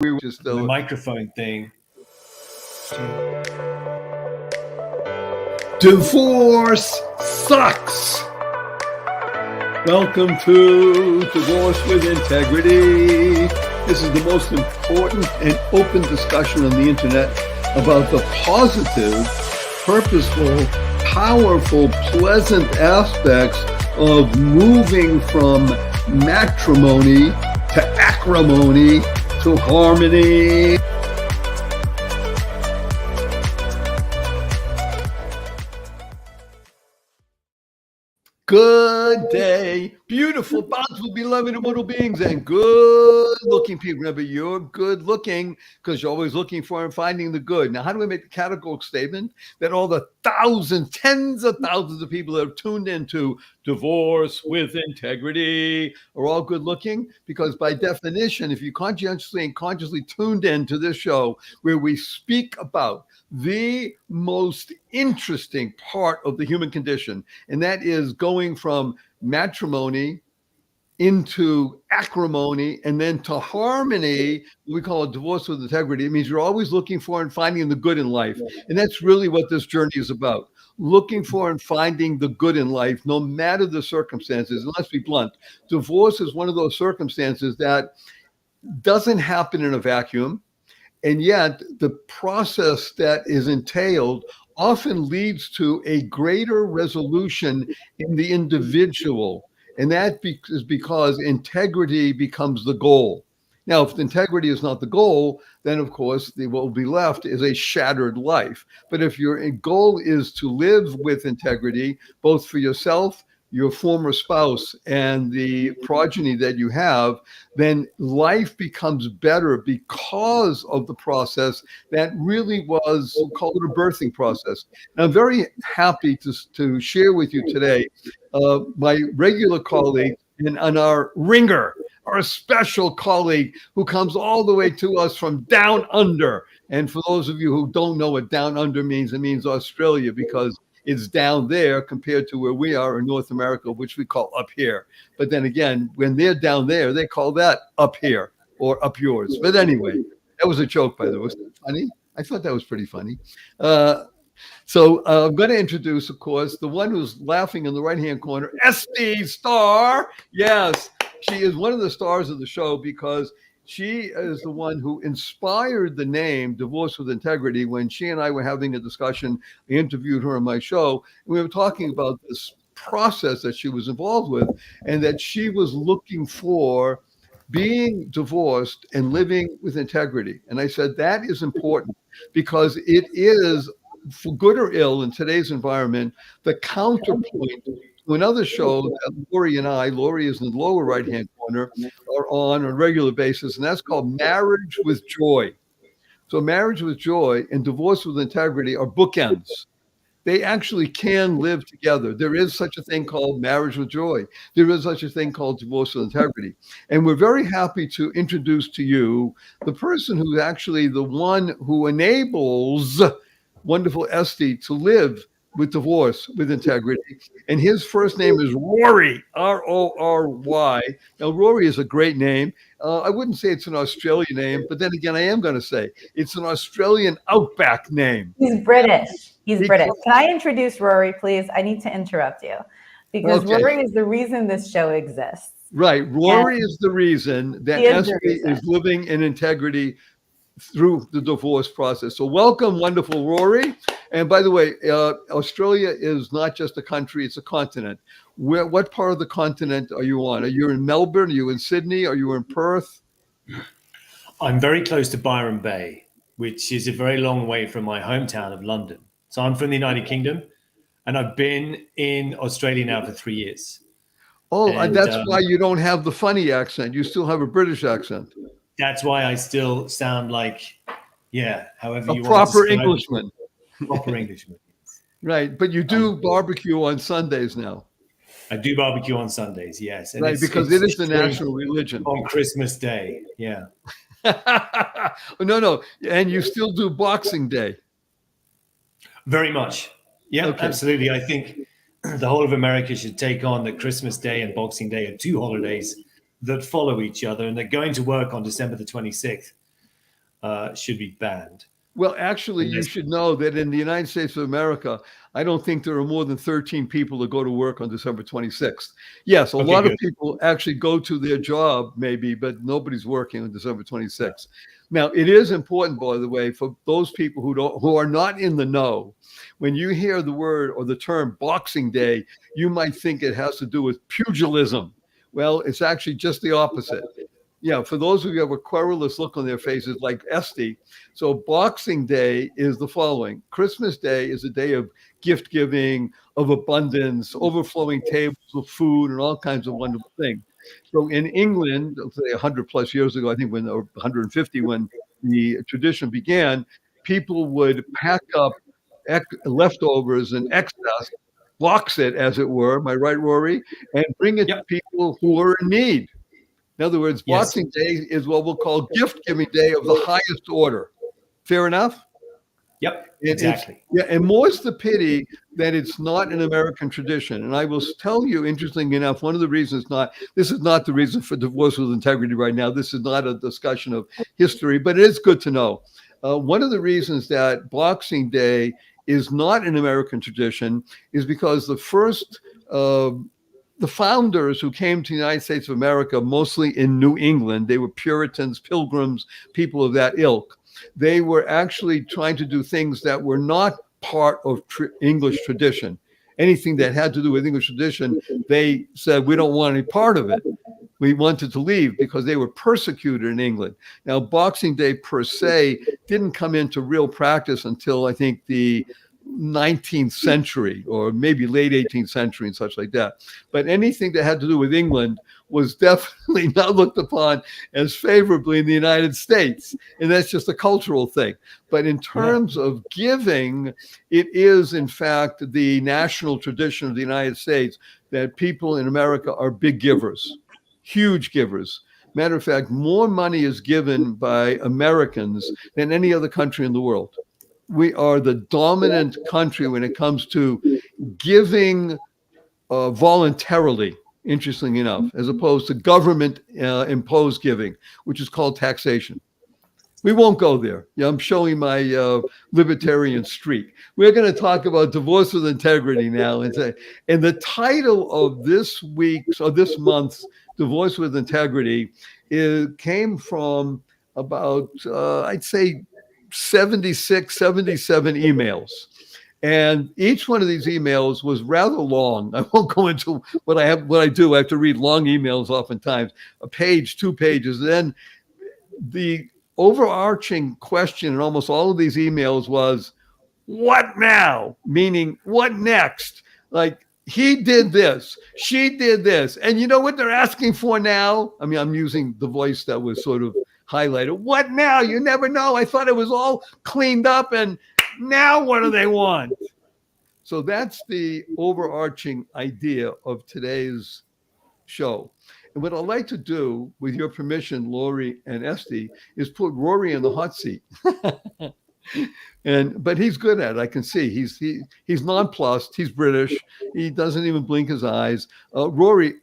We were just the microphone thing. Divorce sucks. Welcome to Divorce with Integrity. This is the most important and open discussion on the internet about the positive, purposeful, powerful, pleasant aspects of moving from matrimony to acrimony to harmony. Good day, beautiful, bountiful, beloved, immortal beings, and good-looking people. Remember, you're good-looking because you're always looking for and finding the good. Now, how do we make the categorical statement that all the thousands, tens of thousands of people that have tuned into Divorce with Integrity are all good-looking? Because by definition, if you conscientiously and consciously tuned into this show where we speak about the most interesting part of the human condition, and that is going from matrimony into acrimony and then to harmony, we call it divorce with integrity. It means you're always looking for and finding the good in life. And that's really what this journey is about. Looking for and finding the good in life, no matter the circumstances. And let's be blunt, divorce is one of those circumstances that doesn't happen in a vacuum. And yet the process that is entailed often leads to a greater resolution in the individual. And that is because integrity becomes the goal. Now, if integrity is not the goal, then of course, what will be left is a shattered life. But if your goal is to live with integrity, both for yourself, your former spouse, and the progeny that you have, then life becomes better because of the process that really was, we'll call it a birthing process. And I'm very happy to share with you today my regular colleague and our ringer, our special colleague who comes all the way to us from down under. And for those of you who don't know what down under means, it means Australia, because it's down there compared to where we are in North America, which we call up here. But then again, when they're down there, they call that up here or up yours. But anyway, that was a joke, by the way. Was that funny? I thought that was pretty funny. So I'm going to introduce, of course, the one who's laughing in the right-hand corner, Esty Star. Yes, she is one of the stars of the show because she is the one who inspired the name Divorce with Integrity. When she and I were having a discussion, I interviewed her on my show, and we were talking about this process that she was involved with, and that she was looking for being divorced and living with integrity. And I said, that is important because it is, for good or ill in today's environment, the counterpoint to another show that Lori and I, Lori is in the lower right-hand corner, are on a regular basis, and that's called Marriage with Joy. So Marriage with Joy and Divorce with Integrity are bookends. They actually can live together. There is such a thing called marriage with joy. There is such a thing called divorce with integrity. And we're very happy to introduce to you the person who's actually the one who enables wonderful Esty to live with divorce with integrity. And his first name is Rory, R-O-R-Y. Now, Rory is a great name. I wouldn't say it's an Australian name, but then again, I am going to say it's an Australian outback name. He's British. He's British. Can I introduce Rory, please? I need to interrupt you because Rory is the reason this show exists. Right. Rory is the reason that Esty is living in integrity through the divorce process. So welcome, wonderful Rory. And by the way, Australia is not just a country, it's a continent. What part of the continent are you on? Are you in Melbourne? Are you in Sydney? Are you in Perth? I'm very close to Byron Bay, which is a very long way from my hometown of London. So I'm from the United Kingdom, and I've been in Australia now for 3 years. Oh, and that's why you don't have the funny accent. You still have a British accent. That's why I still sound like, however you want to proper Englishman. Proper Englishman. Right, but you do barbecue on Sundays now. I do barbecue on Sundays, yes. And right, because it is the national religion. On Christmas Day, yeah. No, and you still do Boxing Day. Very much. Yeah, absolutely. I think the whole of America should take on that Christmas Day and Boxing Day are two holidays that follow each other, and they're going to work on December the 26th should be banned. Well, actually, you should know that in the United States of America, I don't think there are more than 13 people that go to work on December 26th. Yes, a lot of people actually go to their job, maybe, but nobody's working on December 26th. Now, it is important, by the way, for those people who are not in the know. When you hear the word or the term Boxing Day, you might think it has to do with pugilism. Well, it's actually just the opposite. Yeah, for those of you who have a querulous look on their faces, like Esty. So Boxing Day is the following. Christmas Day is a day of gift giving, of abundance, overflowing tables of food, and all kinds of wonderful things. So in England, let's say 100 plus years ago, I think or 150, when the tradition began, people would pack up leftovers and excess, box it, as it were, am I right, Rory? And bring it to people who are in need. In other words, Boxing Day is what we'll call gift-giving day of the highest order. Fair enough? Yep, exactly. And more's the pity that it's not an American tradition. And I will tell you, interestingly enough, one of the reasons this is not the reason for Divorce with Integrity right now. This is not a discussion of history, but it is good to know. One of the reasons that Boxing Day is not an American tradition is because the founders who came to the United States of America, mostly in New England, they were Puritans, Pilgrims, people of that ilk. They were actually trying to do things that were not part of English tradition. Anything that had to do with English tradition, they said, we don't want any part of it. We wanted to leave because they were persecuted in England. Now, Boxing Day per se didn't come into real practice until I think the 19th century or maybe late 18th century and such like that. But anything that had to do with England was definitely not looked upon as favorably in the United States. And that's just a cultural thing. But in terms of giving, it is, in fact, the national tradition of the United States that people in America are big givers, huge givers. Matter of fact, more money is given by Americans than any other country in the world. We are the dominant country when it comes to giving voluntarily, interestingly enough, as opposed to government imposed giving, which is called taxation. We won't go there. Yeah, I'm showing my libertarian streak. We're going to talk about Divorce with Integrity now. And the title of this month's Divorce with Integrity came from about, I'd say, 76, 77 emails. And each one of these emails was rather long. I won't go into what I do. I have to read long emails oftentimes, a page, 2 pages. And then the overarching question in almost all of these emails was, what now? Meaning, what next? Like, he did this, she did this. And you know what they're asking for now? I mean, I'm using the voice that was sort of highlighted. What now? You never know. I thought it was all cleaned up, and now what do they want? So that's the overarching idea of today's show. And what I'd like to do, with your permission, Lori and Esty, is put Rory in the hot seat. But he's good at it. I can see he's nonplussed. He's British. He doesn't even blink his eyes. Rory,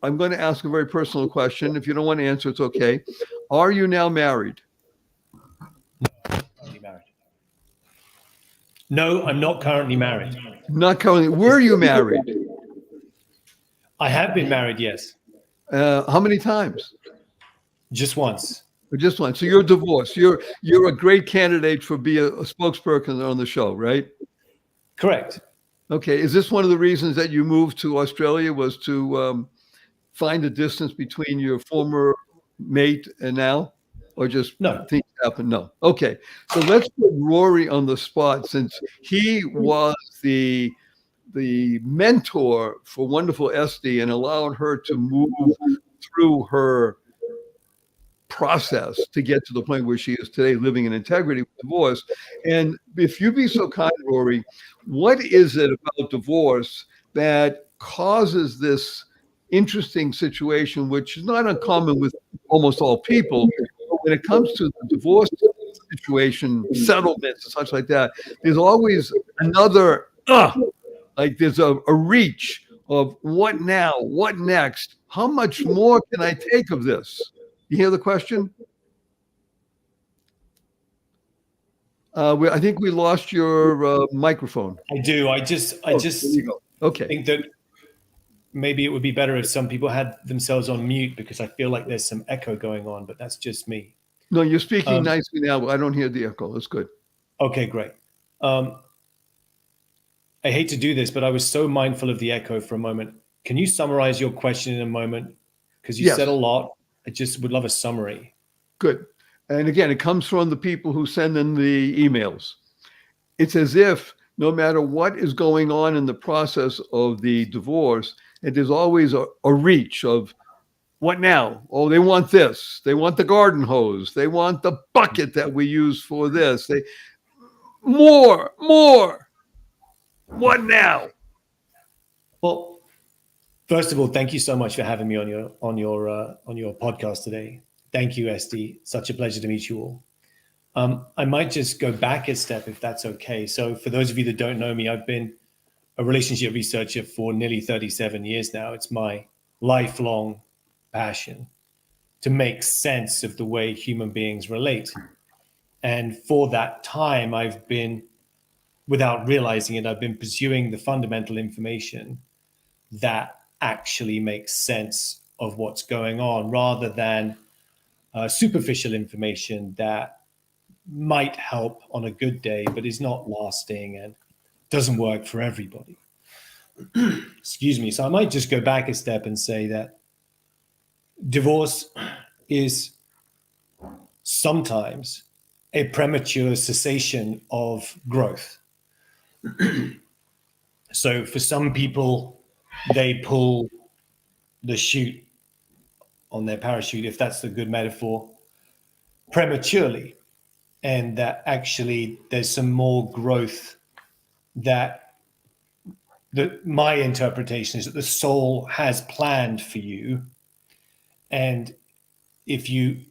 I'm going to ask a very personal question. If you don't want to answer, it's okay. Are you now married? No, I'm not currently married. Not currently. Were you married? I have been married, yes. How many times? Just once. Just once. So you're divorced. You're a great candidate for being a spokesperson on the show, right? Correct. Okay. Is this one of the reasons that you moved to Australia, was to find a distance between your former mate and now? Or just things happen? No. Okay. So let's put Rory on the spot, since he was the mentor for wonderful Esty and allowed her to move through her process to get to the point where she is today, living in integrity with divorce. And if you'd be so kind, Rory, what is it about divorce that causes this interesting situation, which is not uncommon with almost all people? When it comes to the divorce situation, settlements and such like that, there's always another, like there's a reach of what now, what next? How much more can I take of this? You hear the question? I think we lost your microphone. I do. I There just you go. Okay. think that maybe it would be better if some people had themselves on mute, because I feel like there's some echo going on, but that's just me. No, you're speaking nicely now. But I don't hear the echo. That's good. Okay, great. I hate to do this, but I was so mindful of the echo for a moment. Can you summarize your question in a moment? Because you Yes. said a lot. I just would love a summary. Good. And again, it comes from the people who send in the emails. It's as if no matter what is going on in the process of the divorce, it is always a reach of what now? Oh, they want this. They want the garden hose. They want the bucket that we use for this. They more. What now? Well, first of all, thank you so much for having me on your podcast today. Thank you, SD. Such a pleasure to meet you all. I might just go back a step, if that's okay. So for those of you that don't know me, I've been a relationship researcher for nearly 37 years now. It's my lifelong passion to make sense of the way human beings relate. And for that time, I've been, without realizing it, I've been pursuing the fundamental information that actually makes sense of what's going on, rather than superficial information that might help on a good day, but is not lasting and doesn't work for everybody. Excuse me. So I might just go back a step and say that divorce is sometimes a premature cessation of growth. So for some people, they pull the chute on their parachute, if that's a good metaphor, prematurely. And that actually there's some more growth that my interpretation is that the soul has planned for you. And if you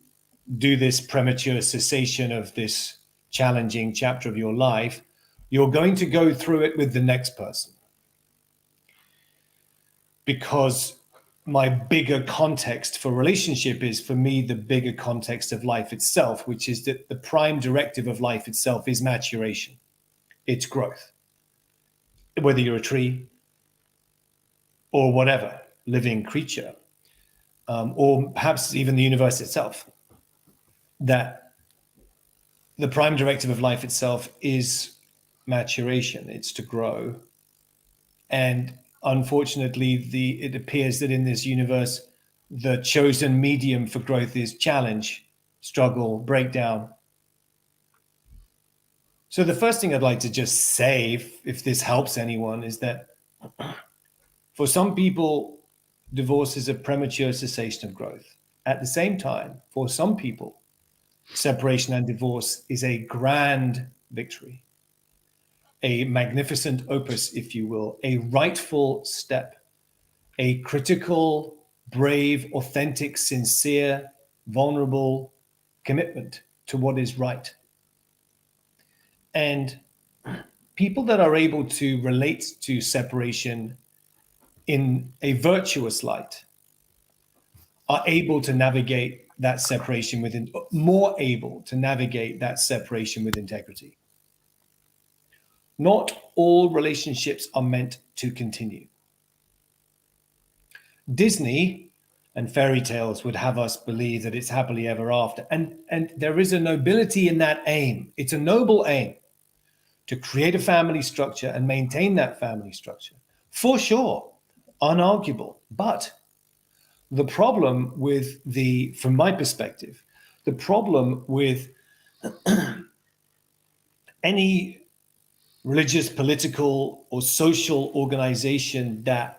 do this premature cessation of this challenging chapter of your life, you're going to go through it with the next person. Because my bigger context for relationship is, for me, the bigger context of life itself, which is that the prime directive of life itself is maturation. It's growth. Whether you're a tree or whatever living creature, or perhaps even the universe itself, that the prime directive of life itself is maturation. It's to grow. And unfortunately, it appears that in this universe, the chosen medium for growth is challenge, struggle, breakdown. So the first thing I'd like to just say, if this helps anyone, is that for some people, divorce is a premature cessation of growth. At the same time, for some people, separation and divorce is a grand victory, a magnificent opus, if you will, a rightful step, a critical, brave, authentic, sincere, vulnerable commitment to what is right. And people that are able to relate to separation in a virtuous light are able to navigate that separation more able to navigate that separation with integrity. Not all relationships are meant to continue. Disney and fairy tales would have us believe that it's happily ever after. And there is a nobility in that aim. It's a noble aim to create a family structure and maintain that family structure. For sure, unarguable. But the problem from my perspective, the problem with any religious, political, or social organization that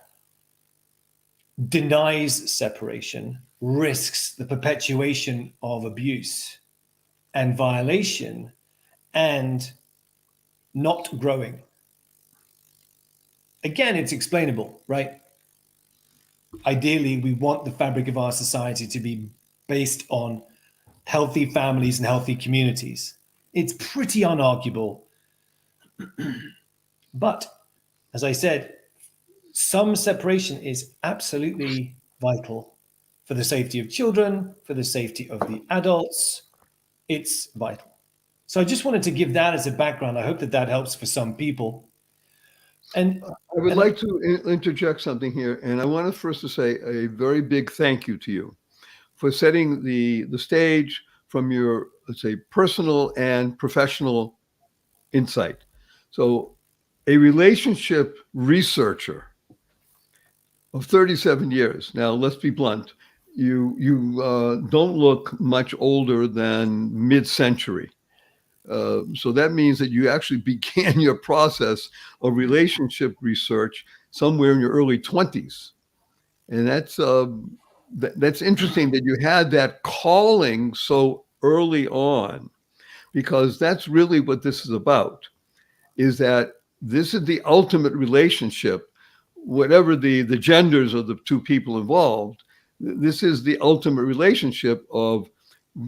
denies separation risks the perpetuation of abuse and violation and not growing. Again, it's explainable, right? Ideally, we want the fabric of our society to be based on healthy families and healthy communities. It's pretty unarguable. But as I said, some separation is absolutely vital for the safety of children, for the safety of the adults. It's vital. So I just wanted to give that as a background. I hope that helps for some people. And I would like to interject something here. And I want to first to say a very big thank you to you for setting the stage from your, let's say, personal and professional insight. So a relationship researcher of 37 years. Now, let's be blunt. You don't look much older than mid-century. So that means that you actually began your process of relationship research somewhere in your early 20s. And that's interesting that you had that calling so early on, because that's really what this is about, is that this is the ultimate relationship, whatever the genders of the two people involved. This is the ultimate relationship of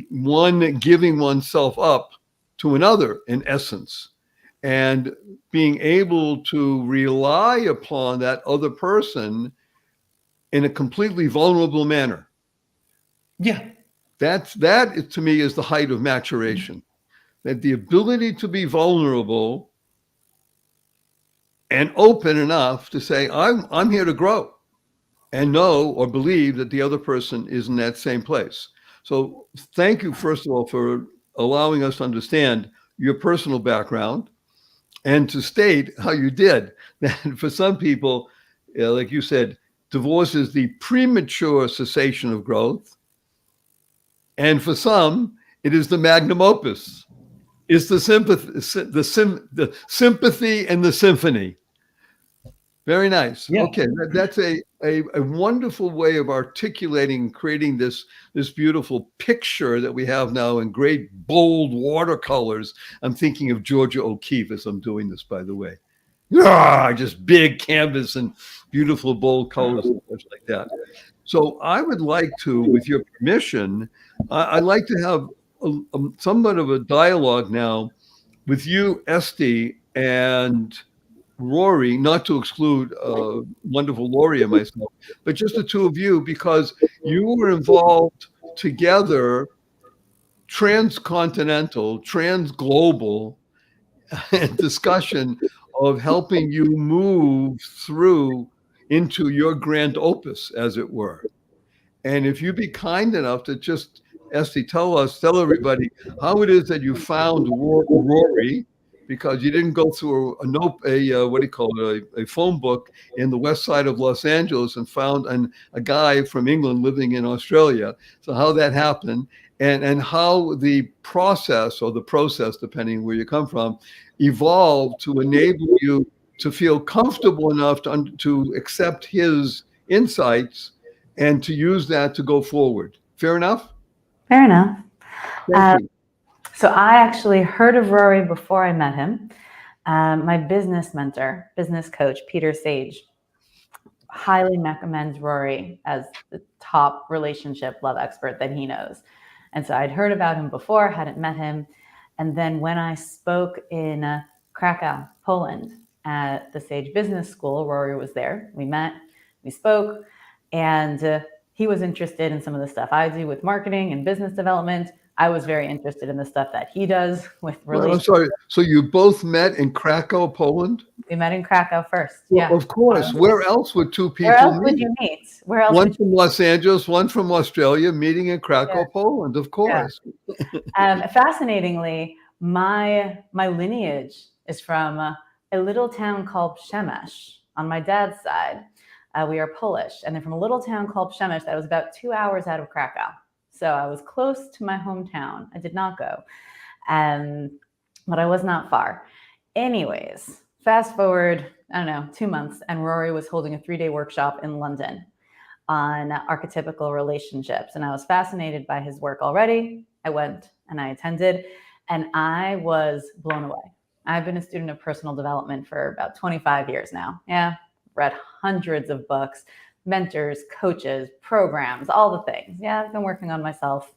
one giving oneself up to another, in essence, and being able to rely upon that other person in a completely vulnerable manner. yeah, That to me is the height of maturation. That the ability to be vulnerable and open enough to say, I'm here to grow, and know or believe that the other person is in that same place. So thank you, first of all, for allowing us to understand your personal background and to state how you did. That for some people, like you said, divorce is the premature cessation of growth. And for some, it is the magnum opus. It's the sympathy and the symphony. Very nice. Yeah. Okay, that's a wonderful way of articulating, creating this beautiful picture that we have now in great bold watercolors. I'm thinking of Georgia O'Keeffe as I'm doing this, by the way. Just big canvas and beautiful bold colors and such like that. So I would like to, with your permission, I'd like to have somewhat of a dialogue now with you, Esty, and Rory, not to exclude wonderful Lori and myself, but just the two of you, because you were involved together, transcontinental, transglobal discussion of helping you move through into your grand opus, as it were. And if you be kind enough to just, Esty, tell everybody how it is that you found Rory, because you didn't go through what do you call it, a phone book in the west side of Los Angeles and found a guy from England living in Australia. So how that happened, and how the process, depending where you come from, evolved to enable you to feel comfortable enough to accept his insights and to use that to go forward. Fair enough? Fair enough. Thank you. So I actually heard of Rory before I met him. My business mentor, business coach, Peter Sage, highly recommends Rory as the top relationship love expert that he knows. And so I'd heard about him before, hadn't met him. And then when I spoke in Krakow, Poland, at the Sage Business School, Rory was there. We met, we spoke, and he was interested in some of the stuff I do with marketing and business development. I was very interested in the stuff that he does with relationships. I'm sorry. So you both met in Krakow, Poland? We met in Krakow first. Well, Yeah. of course. Where else would two people Where else meet? would you meet? Where else? One from Los Angeles, one from Australia, meeting in Krakow, Yeah. Poland, of course. Fascinatingly, my lineage is from a little town called Przemyśl on my dad's side. We are Polish, and they're from a little town called Przemyśl that was about 2 hours out of Krakow. So I was close to my hometown. I did not go, but I was not far. Anyways, fast forward, I don't know, 2 months, and Rory was holding a 3-day workshop in London on archetypical relationships. And I was fascinated by his work already. I went and I attended, and I was blown away. I've been a student of personal development for about 25 years now. Yeah, read hundreds of books, mentors, coaches, programs, all the things. Yeah, I've been working on myself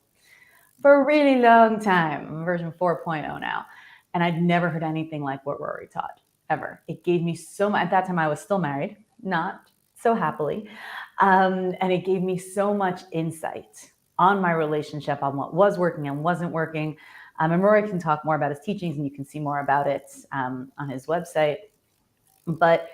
for a really long time. I'm version 4.0 now. And I'd never heard anything like what Rory taught, ever. It gave me so much. At that time, I was still married, not so happily. And it gave me so much insight on my relationship, on what was working and wasn't working. And Rory can talk more about his teachings, and you can see more about it on his website. But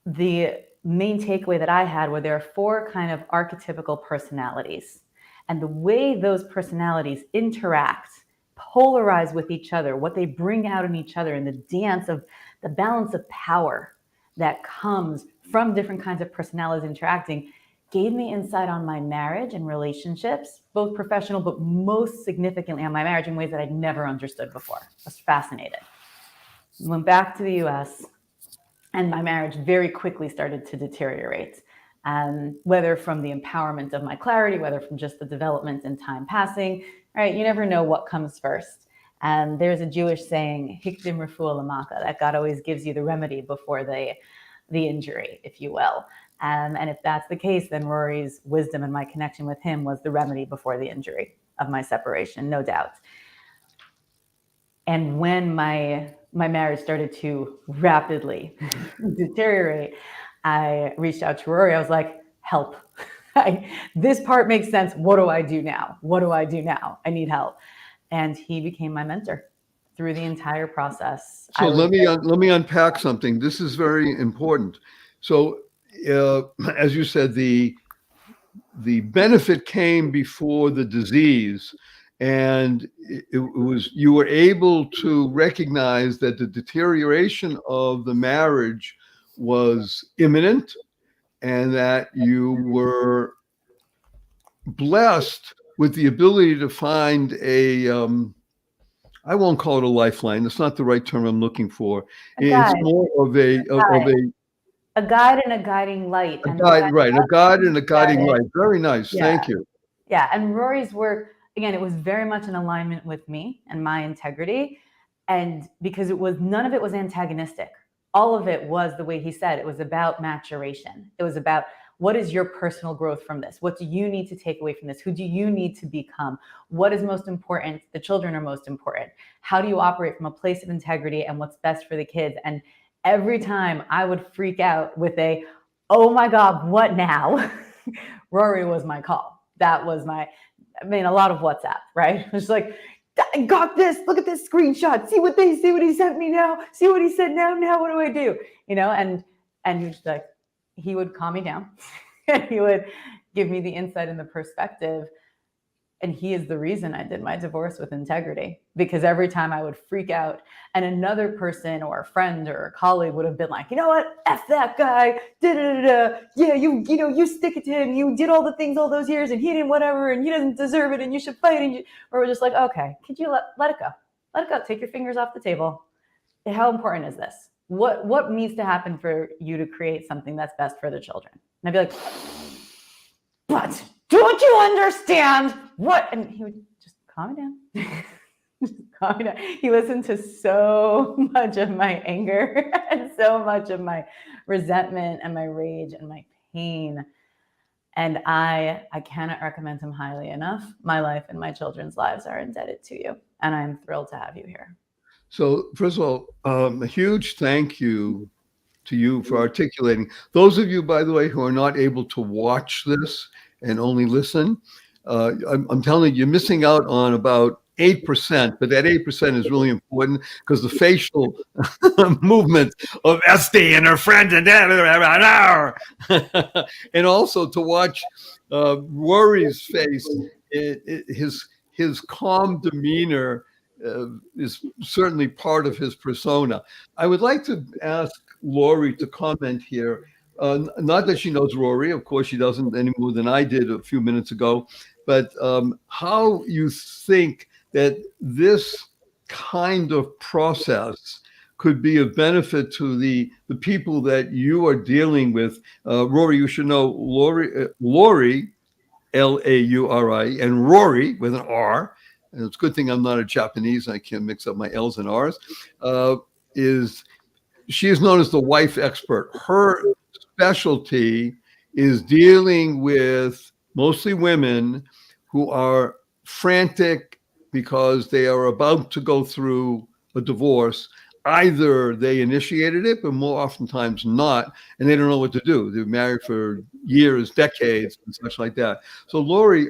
the main takeaway that I had were there are 4 kind of archetypical personalities. And the way those personalities interact, polarize with each other, what they bring out in each other, and the dance of the balance of power that comes from different kinds of personalities interacting, gave me insight on my marriage and relationships, both professional, but most significantly on my marriage in ways that I'd never understood before. I was fascinated. Went back to the US, and my marriage very quickly started to deteriorate. Whether from the empowerment of my clarity, whether from just the development and time passing, right? You never know what comes first. And there's a Jewish saying, "Hikdim refuah lamaka," that God always gives you the remedy before the injury, if you will. And if that's the case, then Rory's wisdom and my connection with him was the remedy before the injury of my separation, no doubt. And when my marriage started to rapidly deteriorate, I reached out to Rory. I was like, help. This part makes sense. What do I do now? What do I do now? I need help. And he became my mentor through the entire process. So let me unpack something. This is very important. So as you said, the benefit came before the disease, and it was, you were able to recognize that the deterioration of the marriage was imminent, and that you were blessed with the ability to find a I won't call it a lifeline. That's not the right term I'm looking for. It's more of a guide and a guiding light. A guide, right? A guide and a guiding light. Very nice. Yeah. Thank you. Yeah, and Rory's work, again, it was very much in alignment with me and my integrity, and because none of it was antagonistic. All of it was the way he said. It was about maturation. It was about, what is your personal growth from this? What do you need to take away from this? Who do you need to become? What is most important? The children are most important. How do you operate from a place of integrity and what's best for the kids? And every time I would freak out with oh my God, what now? Rory was my call. That was a lot of WhatsApp, right? It was like, I got this. Look at this screenshot. See what he sent me now. See what he said now. Now what do I do? And he would calm me down. And he would give me the insight and the perspective. And he is the reason I did my divorce with integrity, because every time I would freak out, and another person or a friend or a colleague would have been like, you know what? F that guy. Yeah, you stick it to him. You did all the things all those years, and he didn't whatever, and he doesn't deserve it, and you should fight. Or we're just like, okay, could you let it go? Let it go. Take your fingers off the table. How important is this? What needs to happen for you to create something that's best for the children? And I'd be like, but don't you understand what? And he would just calm me down. Just calm me down. He listened to so much of my anger and so much of my resentment and my rage and my pain. And I cannot recommend him highly enough. My life and my children's lives are indebted to you. And I'm thrilled to have you here. So first of all, a huge thank you to you for articulating. Those of you, by the way, who are not able to watch this and only listen, I'm telling you, you're missing out on about 8%, but that 8% is really important, because the facial movement of Esty and her friend and and also to watch Rory's face, his calm demeanor is certainly part of his persona. I would like to ask Lori to comment here. Not that she knows Rory, of course she doesn't any more than I did a few minutes ago, but how you think that this kind of process could be of benefit to the people that you are dealing with. Rory, you should know Lori, L-A-U-R-I, and Rory with an R, and it's a good thing I'm not a Japanese, I can't mix up my L's and R's, she is known as the wife expert. Her specialty is dealing with mostly women who are frantic because they are about to go through a divorce. Either they initiated it, but more oftentimes not, and they don't know what to do. They're married for years, decades, and such like that. So Lori,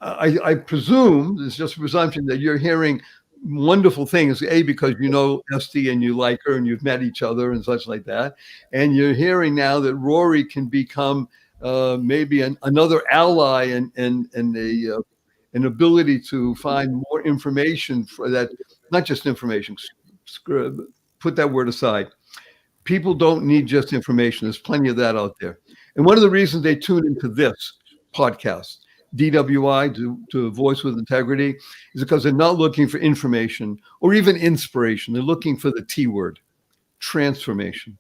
I presume, it's just a presumption, that you're hearing wonderful things, because you know Esty and you like her and you've met each other and such like that. And you're hearing now that Rory can become maybe another ally and an ability to find more information for that, not just information, put that word aside. People don't need just information. There's plenty of that out there. And one of the reasons they tune into this podcast, DWI, to Voice with Integrity, is because they're not looking for information or even inspiration. They're looking for the T word, transformation.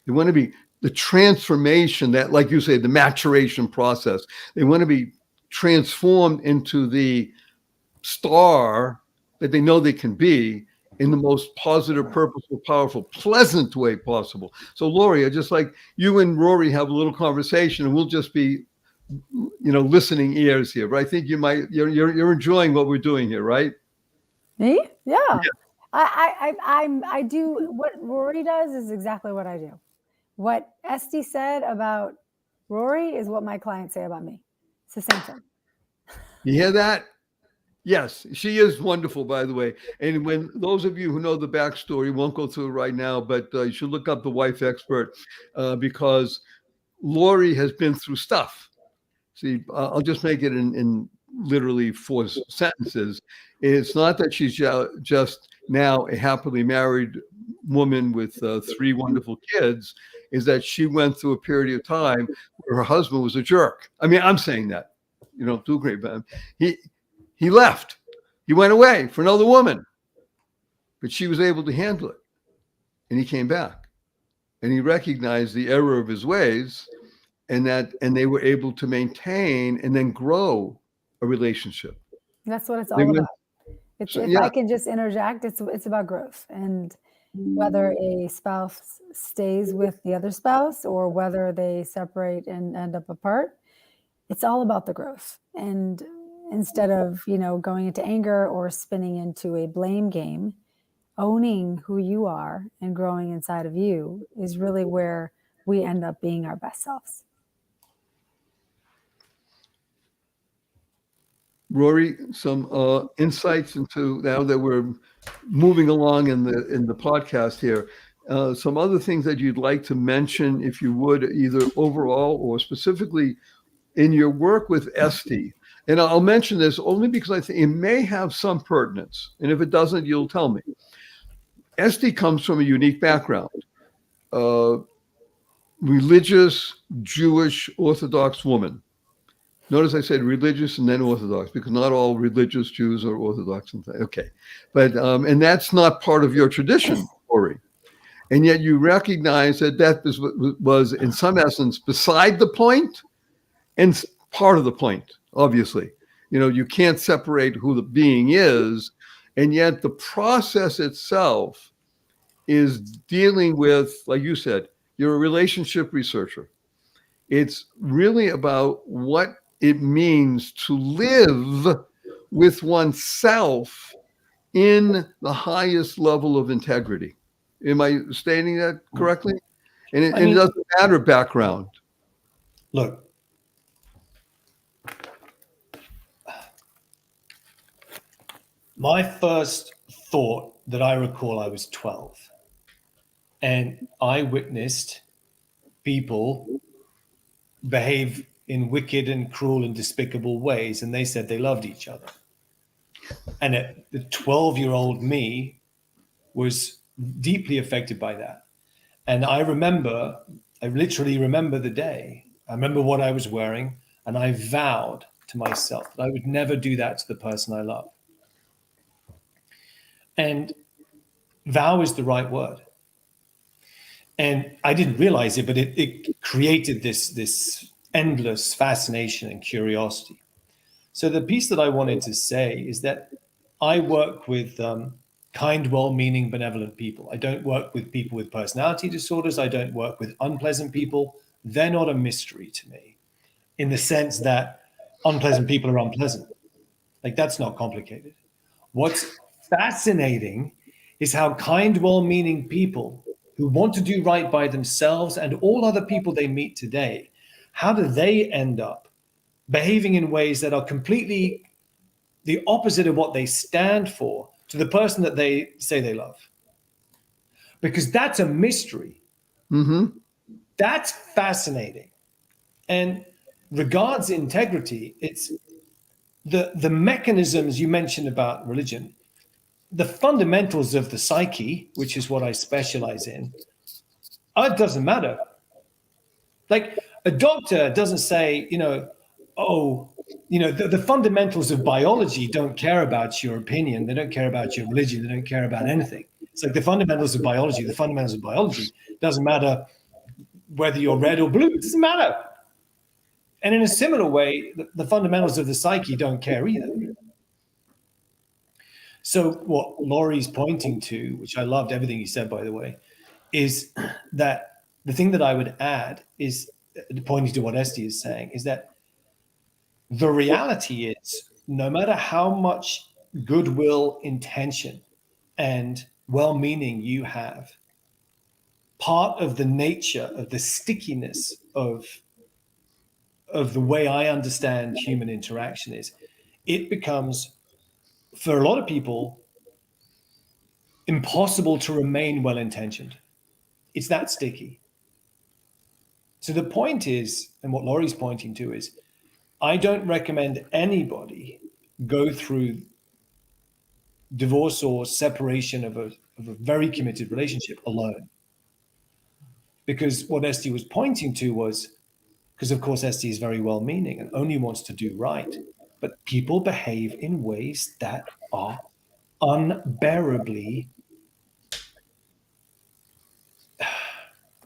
They want to be the transformation that, like you say, the maturation process. They want to be transformed into the star that they know they can be in the most positive, purposeful, powerful, pleasant way possible. So, Lori, I just like you and Rory have a little conversation, and we'll just be, listening ears here. But I think you're enjoying what we're doing here, right? Me? Yeah. I do what Rory does is exactly what I do. What Esty said about Rory is what my clients say about me. It's the same thing. You hear that? Yes, she is wonderful, by the way. And when those of you who know the backstory, won't go through it right now, but you should look up the wife expert because Lori has been through stuff. See, I'll just make it in literally 4 sentences. It's not that she's just now a happily married woman with 3 wonderful kids. Is that she went through a period of time where her husband was a jerk. I mean, I'm saying that. You don't do great, but he left. He went away for another woman, but she was able to handle it. And he came back and he recognized the error of his ways, and they were able to maintain and then grow a relationship. That's what it's all about. If I can just interject, it's about growth. And whether a spouse stays with the other spouse or whether they separate and end up apart, it's all about the growth. And instead of, going into anger or spinning into a blame game, owning who you are and growing inside of you is really where we end up being our best selves. Rory, some insights into, now that we're moving along in the podcast here, some other things that you'd like to mention, if you would, either overall or specifically in your work with Esty. And I'll mention this only because I think it may have some pertinence. And if it doesn't, you'll tell me. Esty comes from a unique background. Religious, Jewish, Orthodox woman. Notice I said religious and then Orthodox, because not all religious Jews are Orthodox. Okay. But, and that's not part of your tradition, Rory. And yet you recognize that was in some essence beside the point and part of the point, obviously. You can't separate who the being is, and yet the process itself is dealing with, like you said, you're a relationship researcher. It's really about what it means to live with oneself in the highest level of integrity. Am I stating that correctly? And it doesn't matter background. Look, my first thought that I recall, I was 12, and I witnessed people behave in wicked and cruel and despicable ways, and they said they loved each other. And the 12-year-old me was deeply affected by that. And I literally remember the day. I remember what I was wearing, and I vowed to myself that I would never do that to the person I love. And vow is the right word. And I didn't realize it, but it created this endless fascination and curiosity. So the piece that I wanted to say is that I work with kind, well-meaning, benevolent people. I don't work with people with personality disorders. I don't work with unpleasant people. They're not a mystery to me, in the sense that unpleasant people are unpleasant. Like, that's not complicated. What's fascinating is how kind, well-meaning people who want to do right by themselves and all other people they meet today, how do they end up behaving in ways that are completely the opposite of what they stand for to the person that they say they love. Because that's a mystery. Mm-hmm. That's fascinating. And regards integrity, it's the mechanisms you mentioned about religion, the fundamentals of the psyche, which is what I specialize in, it doesn't matter. Like a doctor doesn't say, the fundamentals of biology don't care about your opinion. They don't care about your religion. They don't care about anything. It's like the fundamentals of biology. The fundamentals of biology doesn't matter whether you're red or blue. It doesn't matter. And in a similar way, the fundamentals of the psyche don't care either. So what Laurie's pointing to, which I loved everything he said, by the way, is that the thing that I would add is, pointing to what Esty is saying, is that the reality is no matter how much goodwill, intention, and well-meaning you have, part of the nature of the stickiness of the way I understand human interaction is it becomes, for a lot of people, impossible to remain well-intentioned. It's that sticky. So the point is, and what Laurie's pointing to is, I don't recommend anybody go through divorce or separation of a very committed relationship alone. Because what Esty was pointing to was, because of course Esty is very well-meaning and only wants to do right, but people behave in ways that are unbearably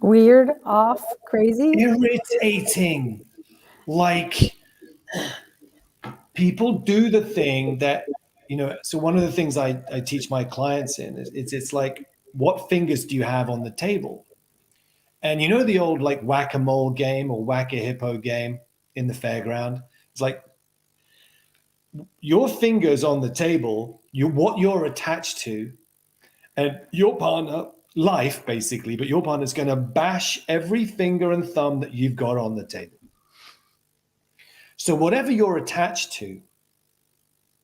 weird, off, crazy, irritating. Like people do the thing that, so one of the things I teach my clients in is it's like, what fingers do you have on the table? And the old like whack-a-mole game or whack-a-hippo game in the fairground? It's like your fingers on the table, what you're attached to, and your partner, life basically, but your partner's going to bash every finger and thumb that you've got on the table. So whatever you're attached to,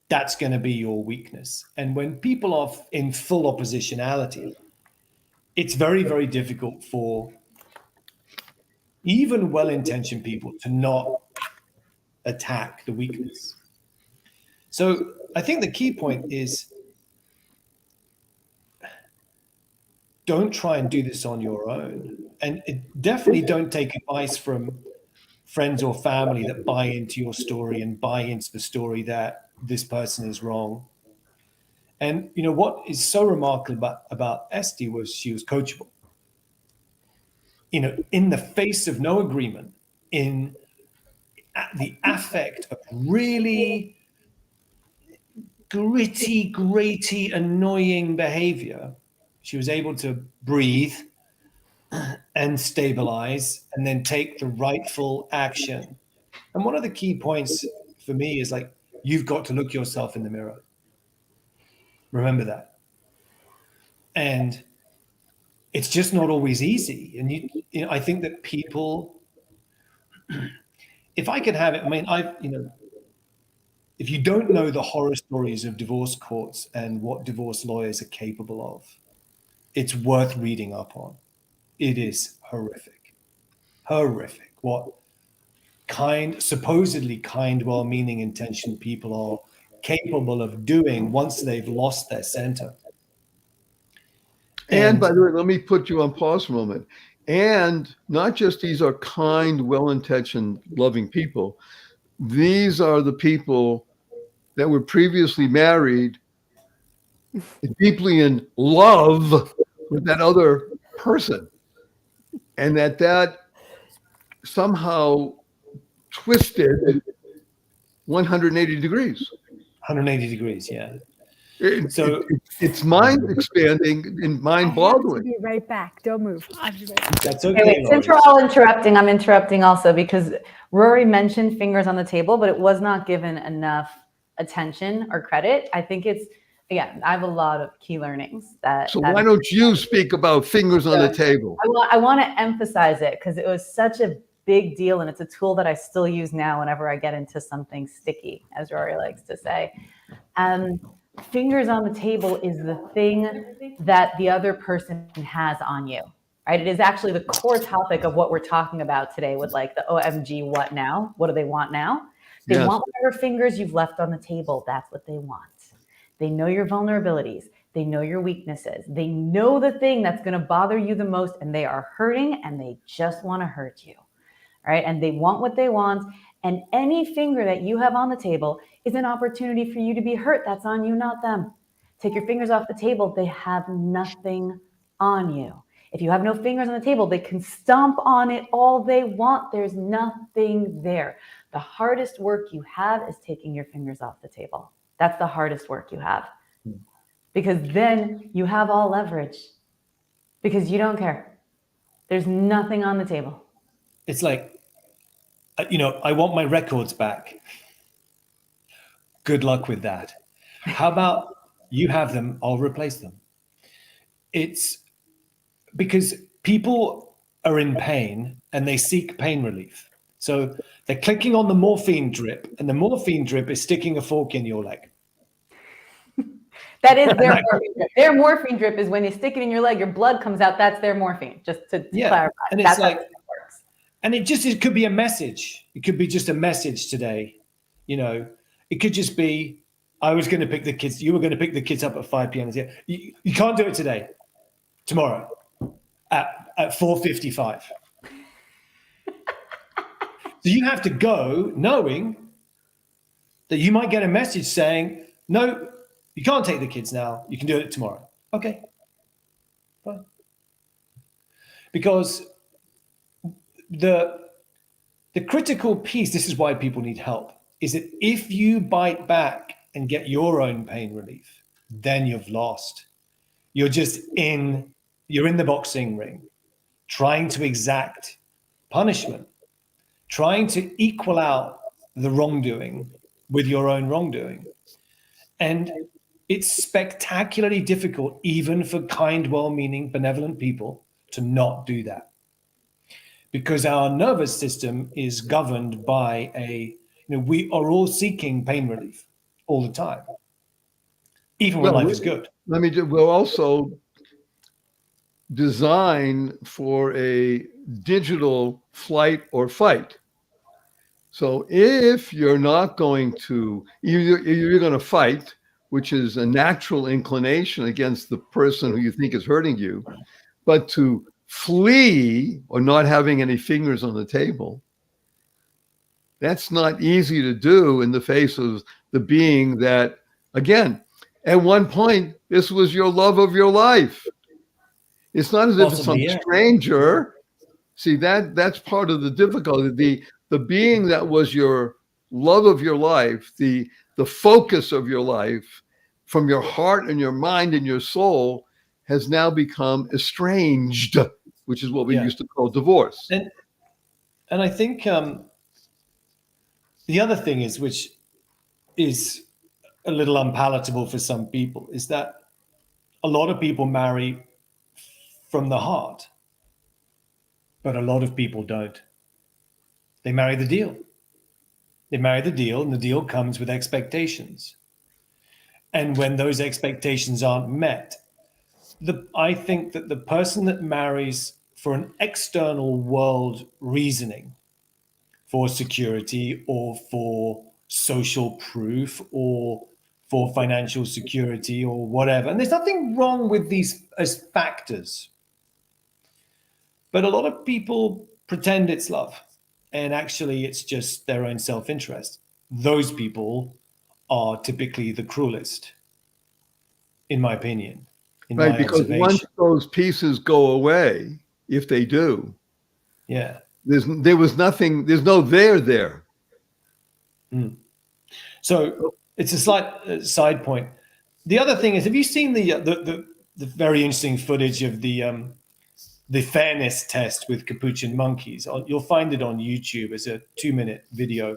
that's going to be your weakness. And when people are in full oppositionality, it's very, very difficult for even well-intentioned people to not attack the weakness. So I think the key point is, don't try and do this on your own. And definitely don't take advice from friends or family that buy into your story and buy into the story that this person is wrong. And what is so remarkable about Esty was she was coachable. In the face of no agreement, in the affect of really gritty, graty, annoying behavior, she was able to breathe and stabilize and then take the rightful action. And one of the key points for me is like, you've got to look yourself in the mirror. Remember that. And it's just not always easy. And I think that people, if I could have it, I mean, if you don't know the horror stories of divorce courts and what divorce lawyers are capable of, it's worth reading up on. It is horrific. Horrific. What supposedly kind, well-meaning, intentioned people are capable of doing once they've lost their center. And by the way, let me put you on pause for a moment. And not just these are kind, well-intentioned, loving people. These are the people that were previously married, deeply in love with that other person. And that somehow twisted 180 degrees. 180 degrees, yeah. It's mind expanding and mind boggling. Be right back. Don't move. I'll be right back. That's okay. Since we're all interrupting, I'm interrupting also because Rory mentioned fingers on the table, but it was not given enough attention or credit. I think I have a lot of key learnings So why don't you speak about fingers on the table? I want to emphasize it because it was such a big deal. And it's a tool that I still use now whenever I get into something sticky, as Rory likes to say. Fingers on the table is the thing that the other person has on you, right? It is actually the core topic of what we're talking about today with like the OMG, what now? What do they want now? They Yes. want whatever fingers you've left on the table. That's what they want. They know your vulnerabilities. They know your weaknesses. They know the thing that's going to bother you the most, and they are hurting and they just want to hurt you, right? And they want what they want. And any finger that you have on the table is an opportunity for you to be hurt. That's on you, not them. Take your fingers off the table. They have nothing on you. If you have no fingers on the table, they can stomp on it all they want. There's nothing there. The hardest work you have is taking your fingers off the table. That's the hardest work you have. Because then you have all leverage. Because you don't care. There's nothing on the table. It's like, I want my records back. Good luck with that. How about you have them, I'll replace them. It's because people are in pain and they seek pain relief. So they're clicking on the morphine drip, and the morphine drip is sticking a fork in your leg. That is their morphine drip. Their morphine drip is when you stick it in your leg, your blood comes out. That's their morphine, just to clarify. And it's like, and it could be a message. It could be just a message today. It could just be, you were going to pick the kids up at 5 p.m. You can't do it today. Tomorrow at 4:55. So you have to go knowing that you might get a message saying, no, you can't take the kids now. You can do it tomorrow. Okay, fine. Because the critical piece, this is why people need help, is that if you bite back and get your own pain relief, then you've lost. You're in the boxing ring, trying to exact punishment, trying to equal out the wrongdoing with your own wrongdoing. And it's spectacularly difficult, even for kind, well-meaning, benevolent people, to not do that. Because our nervous system is governed by we are all seeking pain relief all the time, even when life is good. We're also designed for a digital flight or fight. So if you're not going to, you're going to fight, which is a natural inclination against the person who you think is hurting you, but to flee or not having any fingers on the table, that's not easy to do in the face of the being that, again, at one point, this was your love of your life. It's not as if it's some stranger. See, that's part of the difficulty. The being that was your love of your life, the focus of your life, from your heart and your mind and your soul, has now become estranged, which is what we used to call divorce. And I think the other thing is, which is a little unpalatable for some people, is that a lot of people marry from the heart, but a lot of people don't. They marry the deal. They marry the deal, and the deal comes with expectations. And when those expectations aren't met, I think that the person that marries for an external world reasoning, for security or for social proof or for financial security or whatever, and there's nothing wrong with these as factors, but a lot of people pretend it's love, and actually it's just their own self-interest. Those people are typically the cruelest, in my opinion. Right, because once those pieces go away, if they do, there's no there. So it's a slight side point. The other thing is, have you seen the very interesting footage of the fairness test with capuchin monkeys? You'll find it on YouTube as a 2-minute video.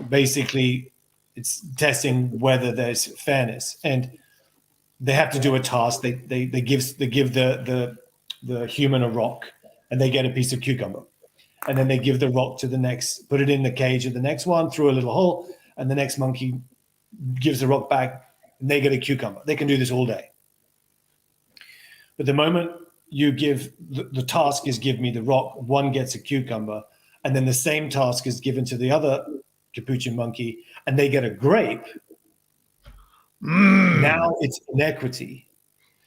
Basically, it's testing whether there's fairness, and they have to do a task. They give the human a rock, and they get a piece of cucumber, and then they give the rock to the next, put it in the cage of the next one, through a little hole, and the next monkey gives the rock back, and they get a cucumber. They can do this all day. But the moment you give, the task is give me the rock, one gets a cucumber, and then the same task is given to the other capuchin monkey, and they get a grape. Now it's inequity.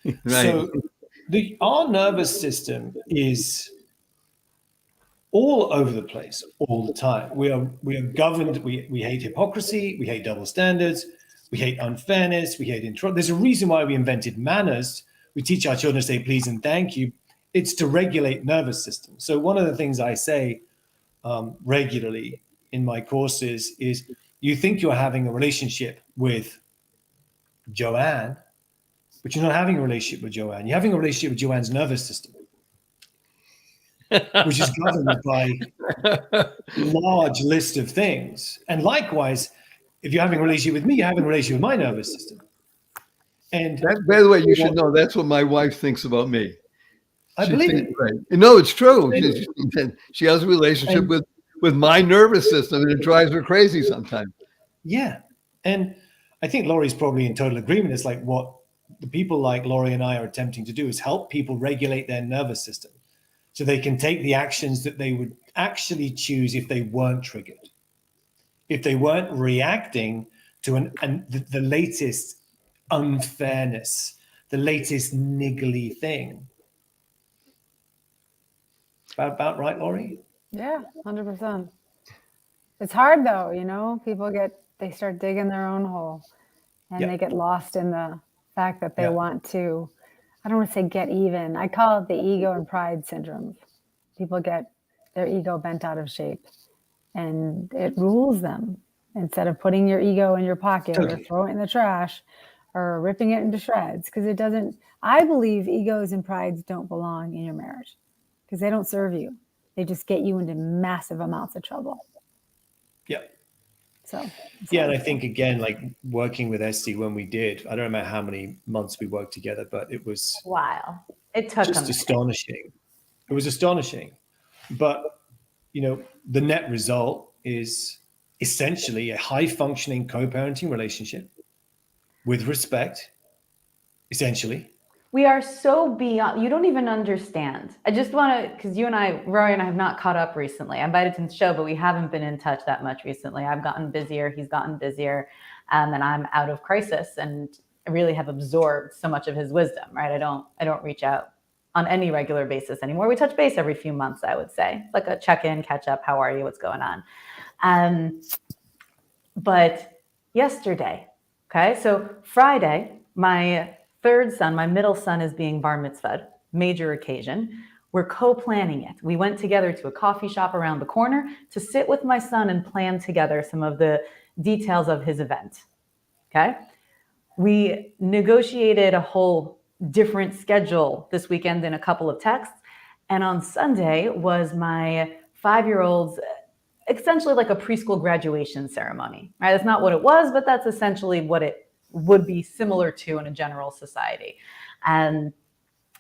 Right. So our nervous system is all over the place all the time. We are governed. We hate hypocrisy. We hate double standards. We hate unfairness. We hate intro. There's a reason why we invented manners. We teach our children to say please and thank you. It's to regulate nervous system. So one of the things I say regularly in my courses is, you think you're having a relationship with Joanne, but you're not having a relationship with Joanne. You're having a relationship with Joanne's nervous system, which is governed by a large list of things. And likewise, if you're having a relationship with me, you're having a relationship with my nervous system. And that, by the way, you should know that's what my wife thinks about me. I believe it. Right. No, it's true. She has a relationship with my nervous system, and it drives her crazy sometimes. Yeah. And I think Laurie's probably in total agreement. It's like what the people like Laurie and I are attempting to do is help people regulate their nervous system so they can take the actions that they would actually choose if they weren't triggered, if they weren't reacting to the latest unfairness, the latest niggly thing. About right, Laurie? Yeah, 100%. It's hard though, you know, they start digging their own hole, and they get lost in the fact that they want to, I don't want to say get even. I call it the ego and pride syndrome. People get their ego bent out of shape, and it rules them. Instead of putting your ego in your pocket or throwing it in the trash or ripping it into shreds, because it doesn't, I believe egos and prides don't belong in your marriage because they don't serve you. They just get you into massive amounts of trouble. Yeah. So and I think again, like working with Esty when we did, I don't remember how many months we worked together, but it was Wow. It took just astonishing. It was astonishing. But you know, the net result is essentially a high functioning co-parenting relationship with respect, essentially. We are so beyond, you don't even understand. I just want to, because you and I, Rory and I have not caught up recently. I invited to the show, but we haven't been in touch that much recently. I've gotten busier, he's gotten busier, and I'm out of crisis, and I really have absorbed so much of his wisdom, right? I don't reach out on any regular basis anymore. We touch base every few months, I would say. It's like a check-in, catch up, how are you, what's going on? But yesterday, okay, so Friday, my third son, my middle son, is being bar mitzvahed, major occasion. We're co-planning it. We went together to a coffee shop around the corner to sit with my son and plan together some of the details of his event, okay? We negotiated a whole different schedule this weekend in a couple of texts. And on Sunday was my 5-year-old's essentially like a preschool graduation ceremony, right? That's not what it was, but that's essentially what it would be similar to in a general society. And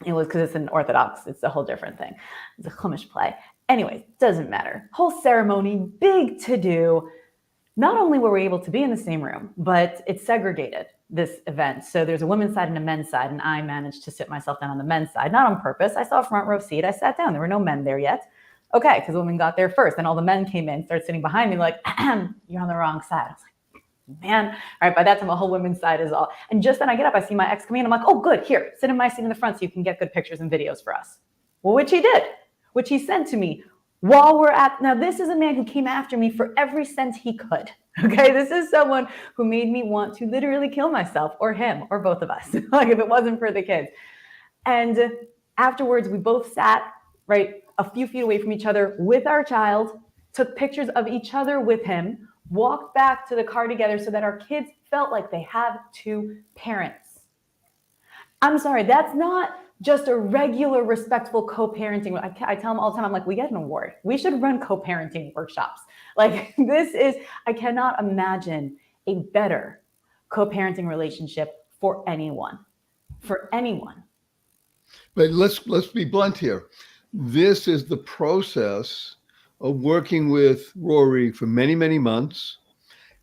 it was because it's an Orthodox, it's a whole different thing. It's a Chumash play. Anyways, doesn't matter. Whole ceremony, big to do. Not only were we able to be in the same room, but it's segregated, this event. So there's a women's side and a men's side, and I managed to sit myself down on the men's side, not on purpose. I saw a front row seat, I sat down. There were no men there yet. Okay, because the women got there first, and all the men came in, started sitting behind me like, you're on the wrong side. I was like, man, all right, by that time, the whole women's side is all. And just then I get up, I see my ex coming in. I'm like, oh, good, here, sit in my seat in the front so you can get good pictures and videos for us. Well, which he did, which he sent to me while we're at, now this is a man who came after me for every cent he could. Okay, this is someone who made me want to literally kill myself, or him, or both of us, like if it wasn't for the kids. And afterwards, we both sat, right, a few feet away from each other with our child, took pictures of each other with him, walked back to the car together so that our kids felt like they have two parents. I'm sorry, that's not just a regular, respectful co-parenting. I tell them all the time, I'm like, we get an award. We should run co-parenting workshops. Like I cannot imagine a better co-parenting relationship for anyone, But let's be blunt here. This is the process of working with Rory for many, many months.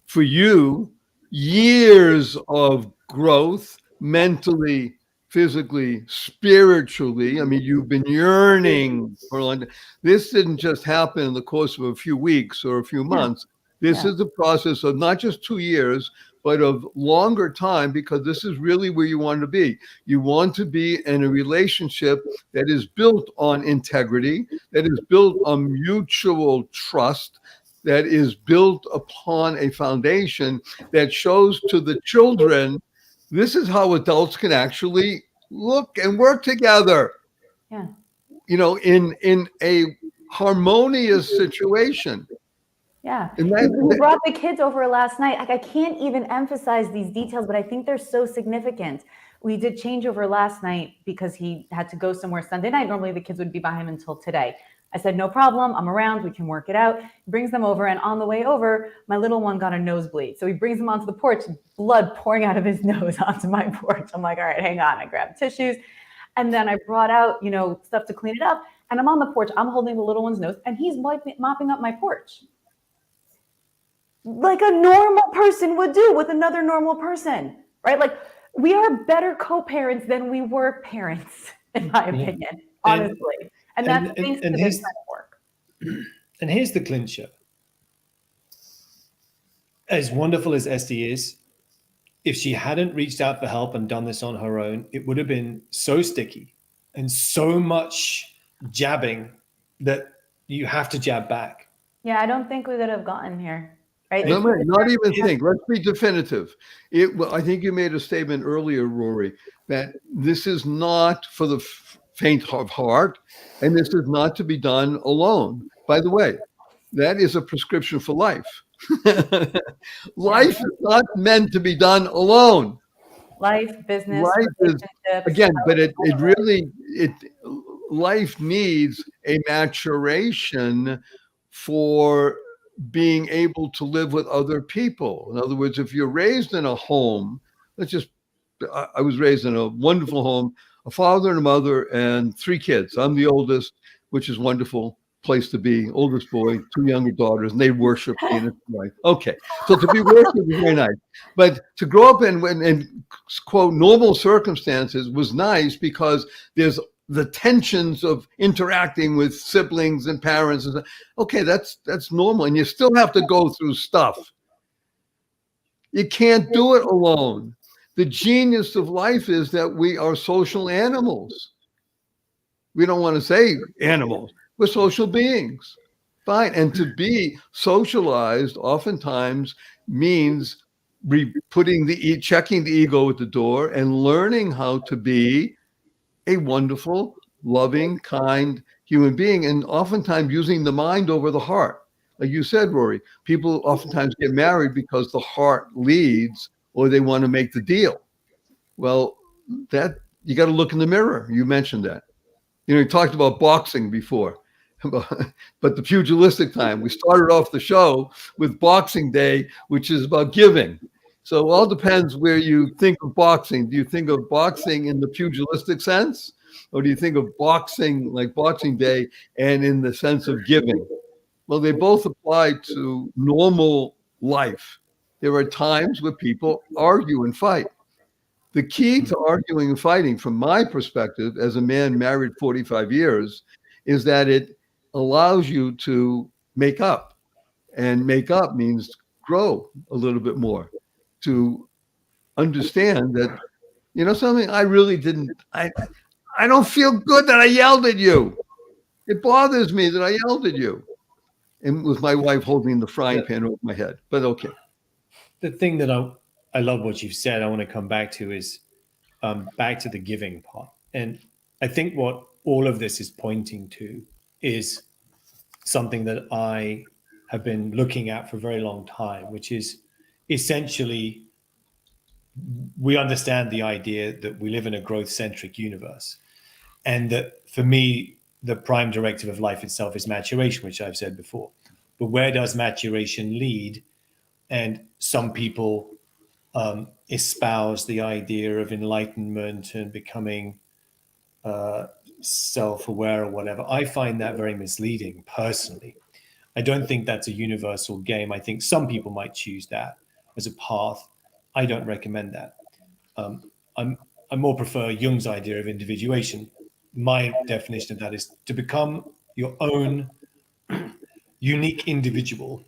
For you, years of growth mentally, physically, spiritually. I mean, you've been yearning for London. This didn't just happen in the course of a few weeks or a few Yeah. months. This Yeah. is the process of not just 2 years, but of longer time, because this is really where you want to be. You want to be in a relationship that is built on integrity, that is built on mutual trust, that is built upon a foundation that shows to the children this is how adults can actually look and work together. Yeah. In a harmonious situation. Yeah. And We brought the kids over last night. Like, I can't even emphasize these details, but I think they're so significant. We did changeover last night because he had to go somewhere Sunday night. Normally the kids would be by him until today. I said, no problem. I'm around. We can work it out. He brings them over. And on the way over, my little one got a nosebleed. So he brings them onto the porch, blood pouring out of his nose onto my porch. I'm like, all right, hang on. I grabbed tissues. And then I brought out, stuff to clean it up. And I'm on the porch. I'm holding the little one's nose and he's mopping up my porch. Like a normal person would do with another normal person, right? Like, we are better co-parents than we were parents, in my opinion, honestly. And that's thanks to this kind of work. And here's the clincher. As wonderful as Esty is, if she hadn't reached out for help and done this on her own, it would have been so sticky and so much jabbing that you have to jab back. Yeah, I don't think we could have gotten here. Right? No, not even think. Let's be definitive. I think you made a statement earlier, Rory, that this is not for the faint of heart, and this is not to be done alone. By the way, that is a prescription for life. Life is not meant to be done alone. Life, business, relationships. Again, but life needs a maturation for being able to live with other people. In other words, if you're raised in a home, I was raised in a wonderful home, a father and a mother and 3 kids. I'm the oldest, which is wonderful place to be. Oldest boy, 2 younger daughters, and they worship me. And it's like, okay. So to be worshipped is very nice. But to grow up in quote, normal circumstances was nice because there's the tensions of interacting with siblings and parents. Okay, that's normal. And you still have to go through stuff. You can't do it alone. The genius of life is that we are social animals. We don't want to say animals. We're social beings. Fine. And to be socialized oftentimes means checking the ego at the door and learning how to be a wonderful, loving, kind human being, and oftentimes using the mind over the heart. Like you said, Rory, people oftentimes get married because the heart leads or they want to make the deal. Well, that you got to look in the mirror. You mentioned that. You talked about boxing before, but the pugilistic time. We started off the show with Boxing Day, which is about giving. So it all depends where you think of boxing. Do you think of boxing in the pugilistic sense? Or do you think of boxing like Boxing Day and in the sense of giving? Well, they both apply to normal life. There are times where people argue and fight. The key to arguing and fighting, from my perspective, as a man married 45 years, is that it allows you to make up. And make up means grow a little bit more. To understand that, something I really didn't, I don't feel good that I yelled at you. It bothers me that I yelled at you. And with my wife holding the frying pan over my head, but okay. The thing that I love what you've said, I want to come back to is back to the giving part. And I think what all of this is pointing to is something that I have been looking at for a very long time, which is essentially, we understand the idea that we live in a growth-centric universe. And that for me, the prime directive of life itself is maturation, which I've said before. But where does maturation lead? And some people espouse the idea of enlightenment and becoming self-aware or whatever. I find that very misleading personally, I don't think that's a universal game. I think some people might choose that as a path. I don't recommend that. I more prefer Jung's idea of individuation. My definition of that is to become your own unique individual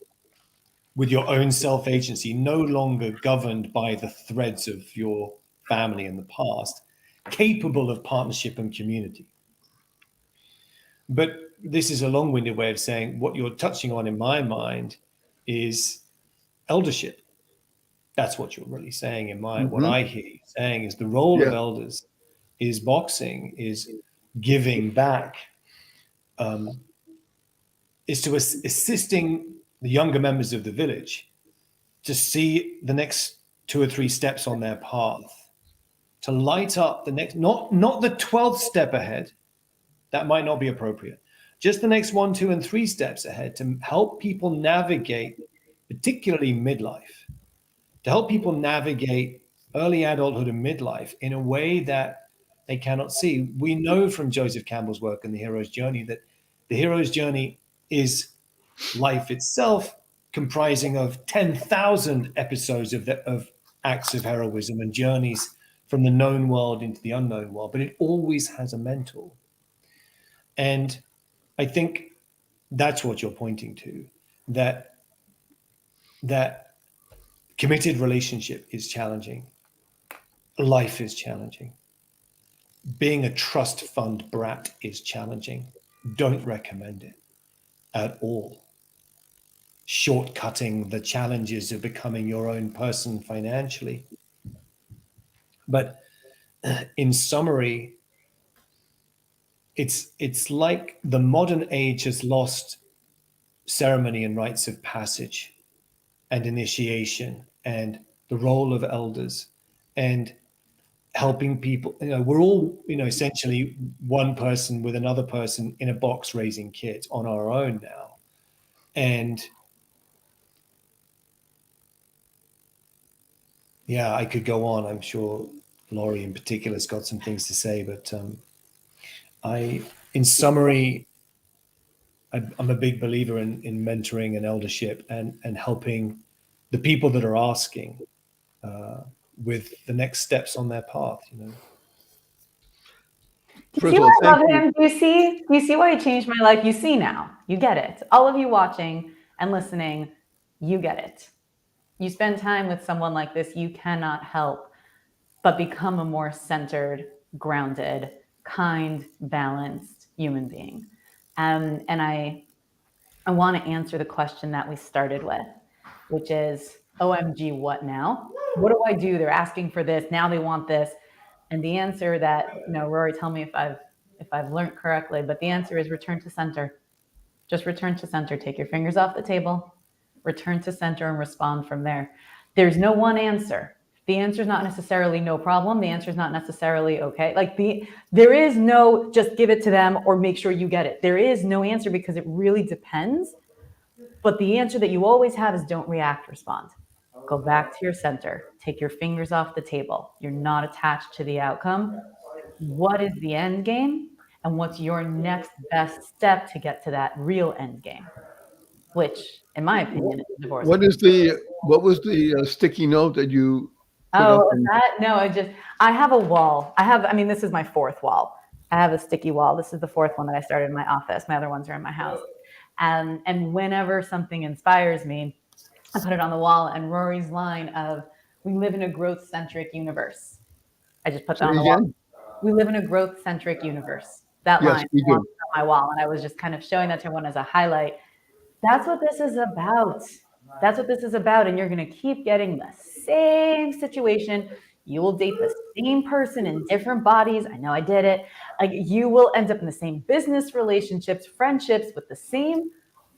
with your own self-agency, no longer governed by the threads of your family in the past, capable of partnership and community. But this is a long-winded way of saying what you're touching on in my mind is eldership. That's what you're really saying in my, what I hear you saying is the role of elders is boxing, is giving back, is to assisting the younger members of the village to see the next 2 or 3 steps on their path, to light up the next, not the 12th step ahead, that might not be appropriate, just the next 1, 2, and 3 steps ahead to help people navigate, particularly midlife, to help people navigate early adulthood and midlife in a way that they cannot see. We know from Joseph Campbell's work in The Hero's Journey that the hero's journey is life itself, comprising of 10,000 episodes of acts of heroism and journeys from the known world into the unknown world, but it always has a mentor. And I think that's what you're pointing to, that committed relationship is challenging. Life is challenging. Being a trust fund brat is challenging. Don't recommend it at all. Shortcutting the challenges of becoming your own person financially. But in summary, it's like the modern age has lost ceremony and rites of passage and initiation and the role of elders and helping people. We're all, essentially one person with another person in a box raising kids on our own now. And yeah, I could go on. I'm sure Laurie in particular has got some things to say, but in summary, I'm a big believer in mentoring and eldership and helping the people that are asking with the next steps on their path. Do you see why I love him? Do you see why he changed my life? You see now. You get it. All of you watching and listening, you get it. You spend time with someone like this, you cannot help but become a more centered, grounded, kind, balanced human being. And I want to answer the question that we started with, which is, OMG, what now? What do I do? They're asking for this. Now they want this. And the answer that, Rory, tell me if I've learned correctly, but the answer is return to center. Just return to center. Take your fingers off the table, return to center and respond from there. There's no one answer. The answer is not necessarily no problem. The answer is not necessarily okay. There is no just give it to them or make sure you get it. There is no answer because it really depends. But the answer that you always have is don't react, respond. Go back to your center. Take your fingers off the table. You're not attached to the outcome. What is the end game? And what's your next best step to get to that real end game? Which, in my opinion, is divorce. What was the sticky note that you put up? I have a wall. This is my 4th wall. I have a sticky wall. This is the 4th one that I started in my office. My other ones are in my house. And whenever something inspires me, I put it on the wall. And Rory's line of, we live in a growth-centric universe. I just put that on the wall. We live in a growth-centric universe. That line is on my wall. And I was just kind of showing that to everyone as a highlight. That's what this is about. That's what this is about. And you're going to keep getting the same situation. You will date the same person in different bodies. I know I did it. You will end up in the same business relationships, friendships with the same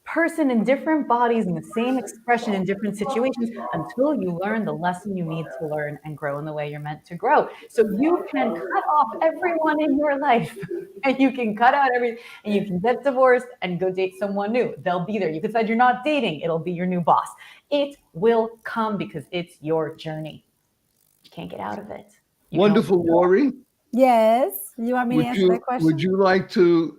person in different bodies and the same expression in different situations until you learn the lesson you need to learn and grow in the way you're meant to grow. So you can cut off everyone in your life and you can cut out everything and you can get divorced and go date someone new. They'll be there. You can decide you're not dating. It'll be your new boss. It will come because it's your journey. You can't get out of it. Wonderful, Laurie. Yes. You want me to answer that question? Would you like to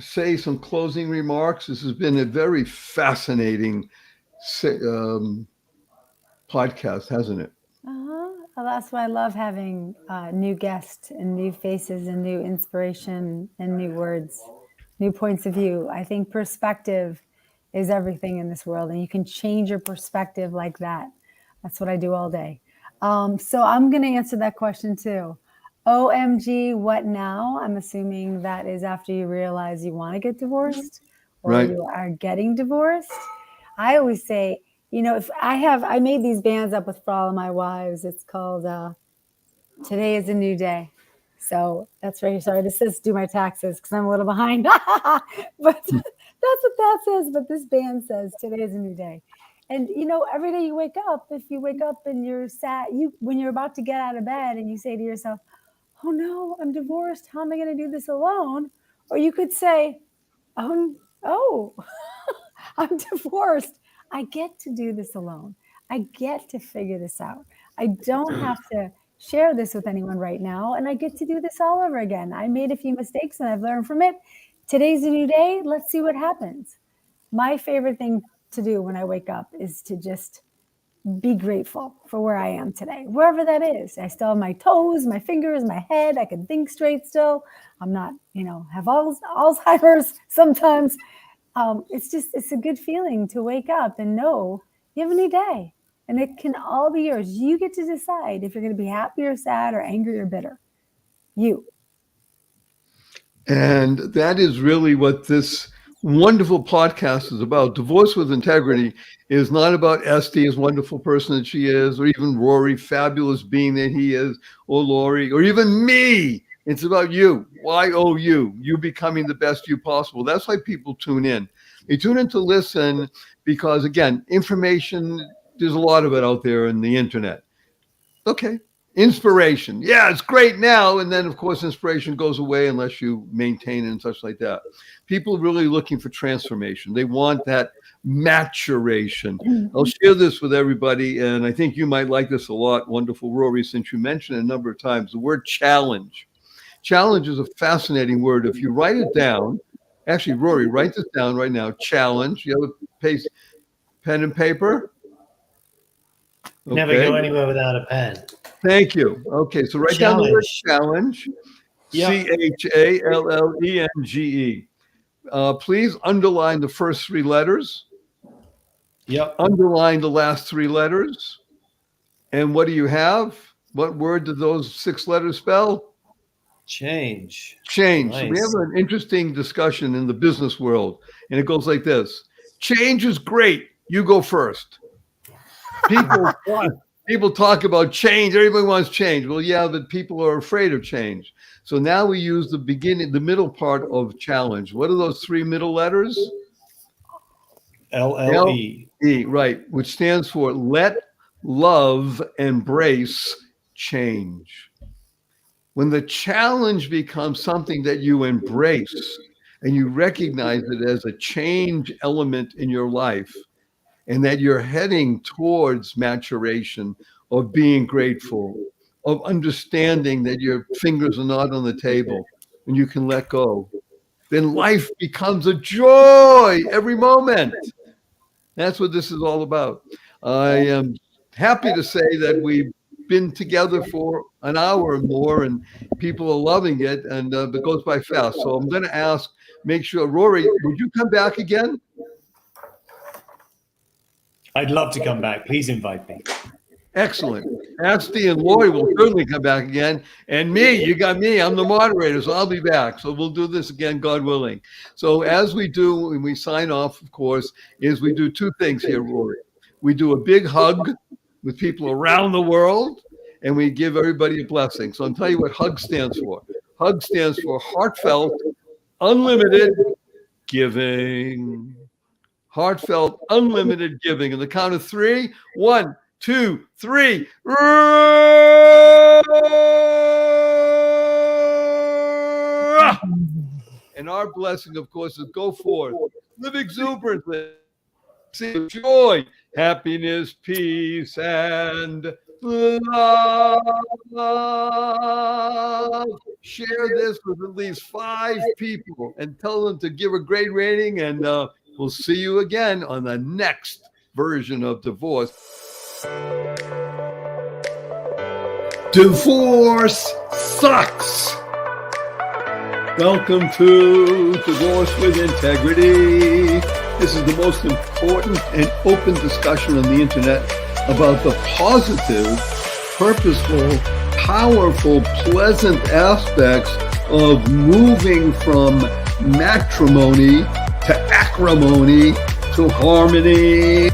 say some closing remarks? This has been a very fascinating podcast, hasn't it? Well, that's why I love having new guests and new faces and new inspiration and new words, new points of view. I think perspective is everything in this world, and you can change your perspective like that. That's what I do all day. So I'm going to answer that question too. OMG, what now? I'm assuming that is after you realize you want to get divorced or Right. you are getting divorced. I always say, you know, if I made these bands up for all of my wives. It's called Today is a New Day. So that's right. Sorry, this says do my taxes because I'm a little behind. But that's what that says. But this band says today is a new day. And you know, every day you wake up, if you wake up and you're sad, when you're about to get out of bed and you say to yourself, oh no, I'm divorced. How am I going to do this alone? Or you could say, oh, I'm divorced. I get to do this alone. I get to figure this out. I don't have to share this with anyone right now. And I get to do this all over again. I made a few mistakes and I've learned from it. Today's a new day. Let's see what happens. My favorite thing to do when I wake up is to just be grateful for where I am today, wherever that is. I still have my toes, my fingers, my head. I can think straight still. I'm not, have Alzheimer's sometimes. It's a good feeling to wake up and know you have a new day and it can all be yours. You get to decide if you're going to be happy or sad or angry or bitter. You. And that is really what this wonderful podcast is about. Divorce with Integrity is not about Esty, as wonderful person that she is, or even Rory, fabulous being that he is, or Lori, or even me. It's about you. YOU, you becoming the best you possible. That's why people tune in. They tune in to listen because, again, information, there's a lot of it out there in the internet. Okay. Inspiration. Yeah, it's great now. And then, of course, inspiration goes away unless you maintain it and such like that. People are really looking for transformation. They want that maturation. I'll share this with everybody, and I think you might like this a lot, wonderful Rory, since you mentioned it a number of times, the word challenge. Challenge is a fascinating word. If you write it down, actually, Rory, write this down right now. Challenge. You have a pen and paper? Okay. Never go anywhere without a pen. Thank you. Okay, so write down the word challenge. Yep. CHALLENGE. Please underline the first three letters. Yep. Underline the last three letters. And what do you have? What word do those 6 letters spell? Change. Change. Nice. So we have an interesting discussion in the business world, and it goes like this. Change is great. You go first. People talk about change. Everybody wants change. Well, yeah, but people are afraid of change. So now we use the middle part of challenge. What are those 3 middle letters? LLE. Right, which stands for let love embrace change. When the challenge becomes something that you embrace and you recognize it as a change element in your life, and that you're heading towards maturation of being grateful, of understanding that your fingers are not on the table and you can let go, then life becomes a joy every moment. That's what this is all about. I am happy to say that we've been together for an hour or more and people are loving it, and it goes by fast. So I'm going to make sure, Rory, would you come back again? I'd love to come back. Please invite me. Excellent. Esty and Lori will certainly come back again. And me, you got me. I'm the moderator, so I'll be back. So we'll do this again, God willing. So as we do, when we sign off, of course, is we do 2 things here, Rory. We do a big hug with people around the world, and we give everybody a blessing. So I'll tell you what HUG stands for. HUG stands for heartfelt, unlimited giving. Heartfelt, unlimited giving. On the count of 3, 1, 2, 3. And our blessing, of course, is go forth, live exuberantly, see joy, happiness, peace, and love. share this with at least 5 people and tell them to give a great rating. And we'll see you again on the next version of Divorce. Divorce sucks. Welcome to Divorce with Integrity. This is the most important and open discussion on the internet about the positive, purposeful, powerful, pleasant aspects of moving from matrimony to acrimony to harmony.